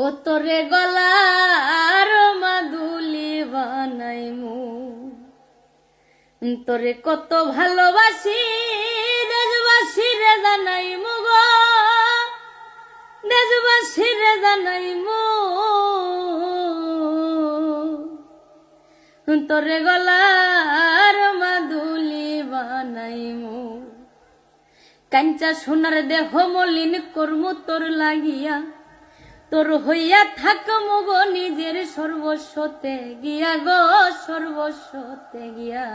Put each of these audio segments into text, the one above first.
ও তোরে গলার মাদুলি বানাইমু, তোরে কত ভালোবাসি দেশবাসী রে জানাইমু গো, দেশবাসী রে জানাইমু। তোরে গলার মাদুলি বানাইমু, কাঞ্চা সোনার দেহ মলিন করমু তোর লাগিয়া, তোর হইয়া থাকমু গো নিজের সর্বস্বতে গিয়া গো, সর্বস্বতে গিয়া।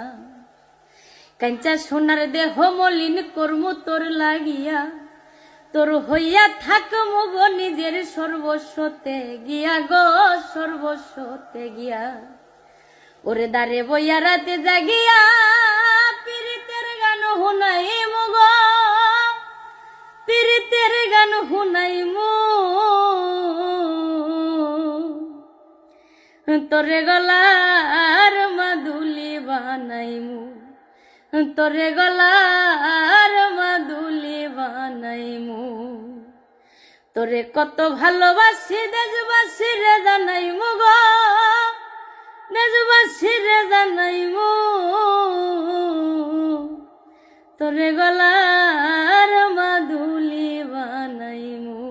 কাঞ্চা সোনার দেহ মলিন করমু তোর লাগিয়া, তোর হইয়া থাকমু গো নিজের সর্বস্বতে গিয়া গো, সর্বস্বতে গিয়া। ওরে দারে বইয়া রাতে জাগিয়া পীড়িতের গান শুনাইমু গো, পীড়িতের গান শুনাইমু। তোরে গলার মাদুলি বানাইমু, তোরে গলার মাদুলি বানাইমু। তোরে কত ভালোবাসি দেশবাসী রে জানাইমু গো, দেশবাসী রে জানাইমু। তোরে গলার মাদুলি বানাইমু,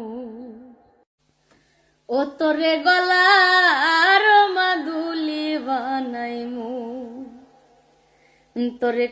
ও তোরে গলার মাদুলি বানাইমু, তোরে